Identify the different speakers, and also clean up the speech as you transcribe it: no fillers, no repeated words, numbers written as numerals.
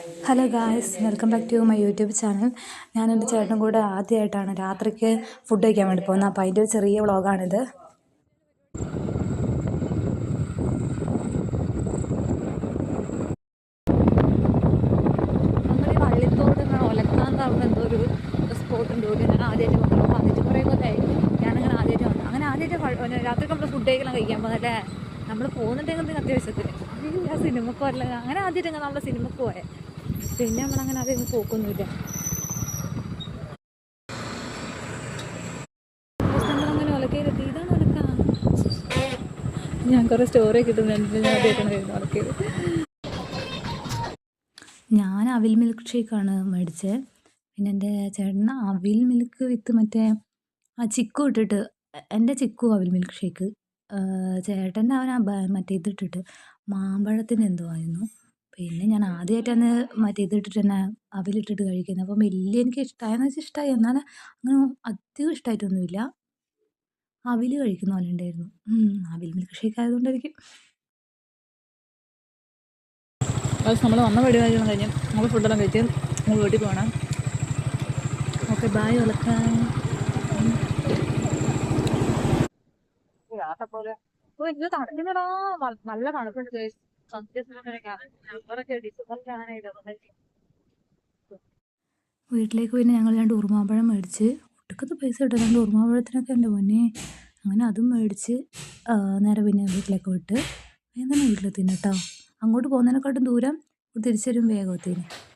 Speaker 1: Hello guys, welcome back to my YouTube channel. ഞാൻ എൻ്റെ ചേട്ടനും കൂടെ ആദ്യമായിട്ടാണ് രാത്രിക്ക് ഫുഡ് കഴിക്കാൻ വേണ്ടി പോകുന്നത്. അപ്പോൾ അതിൻ്റെ ഒരു ചെറിയ വ്ളോഗാണിത്. നമ്മൾ ഈ വള്ളിത്തോട് ഒലക്കാന്ന് പറഞ്ഞ എന്തോ ഒരു സ്പോട്ടുണ്ട്. ഞാൻ ആദ്യമായിട്ട് വന്നു. വന്നിട്ട് കുറേ കൊല്ലമായി ഞാനങ്ങനെ ആദ്യമായിട്ട് വന്നു. അങ്ങനെ ആദ്യമായിട്ട് രാത്രി നമ്മൾ ഫുഡ് കഴിക്കാൻ പോകുന്നല്ലേ. നമ്മൾ പോകുന്നുണ്ടെങ്കിൽ അത്യാവശ്യത്തിന് ഇല്ല സിനിമക്കോ അല്ല അങ്ങനെ ആദ്യമായിട്ട് നമ്മൾ സിനിമക്ക് പോയേ. പിന്നെ നമ്മളങ്ങനെ അതൊന്നും പോക്കൊന്നുമില്ല. നമ്മളങ്ങനെ ഒലക്കയിലെത്തി. ഇതാണ് ഒലക്ക. ഞാൻ കുറേ സ്റ്റോറി കിട്ടുന്നുണ്ട്. ഞാൻ ആദ്യമായിട്ടാണ് വരുന്നത് ഒലക്കയിൽ. ഞാൻ അവിൽ മിൽക്ക് ഷേക്കാണ് മേടിച്ചത്. പിന്നെ എൻ്റെ ചേട്ടന് അവിൽ മിൽക്ക് വിത്ത് മറ്റേ ആ ചിക്കു ഇട്ടിട്ട്, എൻ്റെ ചിക്കു അവിൽ മിൽക്ക് ഷേക്ക്, ചേട്ടൻ്റെ മറ്റേ ഇതിട്ടിട്ട് മാമ്പഴത്തിന് എന്തോ ആയിരുന്നു. പിന്നെ ഞാൻ ആദ്യമായിട്ടാണ് മറ്റേ ഇതിട്ടിട്ട് തന്നെ അവിലിട്ടിട്ട് കഴിക്കുന്നത്. അപ്പം വലിയ എനിക്ക് ഇഷ്ടമായെന്ന് വെച്ചാൽ ഇഷ്ടമായി, എന്നാൽ അങ്ങനെ അധികം ഇഷ്ടമായിട്ടൊന്നുമില്ല. അവിൽ കഴിക്കുന്ന പോലെ ഉണ്ടായിരുന്നു. അവിൽ മിൽക്ക് ഷേക്ക് ആയതുകൊണ്ടായിരിക്കും. നമ്മൾ വന്ന പരിപാടികളും കഴിഞ്ഞ് നമ്മൾ ഫുഡെല്ലാം കഴിച്ച് നമ്മൾ വീട്ടിൽ പോകണം. ഓക്കെ, ബായ് ഒലക്കാൻ. ഇത് തണുപ്പിനടാ, നല്ല തണുപ്പുണ്ട്. വീട്ടിലേക്ക് പിന്നെ ഞങ്ങൾ 2 ഉറുമാമ്പഴം മേടിച്ച്, ഒട്ടുക്കത്ത് പൈസ കിട്ടും 2 ഉറുമാമ്പഴത്തിനൊക്കെ. എൻ്റെ പൊന്നെ, അങ്ങനെ അതും മേടിച്ച് നേരെ പിന്നെ വീട്ടിലേക്ക് വിട്ട് വേഗം തന്നെ വീട്ടിലെത്തിന് കേട്ടോ. അങ്ങോട്ട് പോകുന്നതിനെക്കാട്ടും ദൂരം തിരിച്ചൊരും വേഗം എത്തിന്.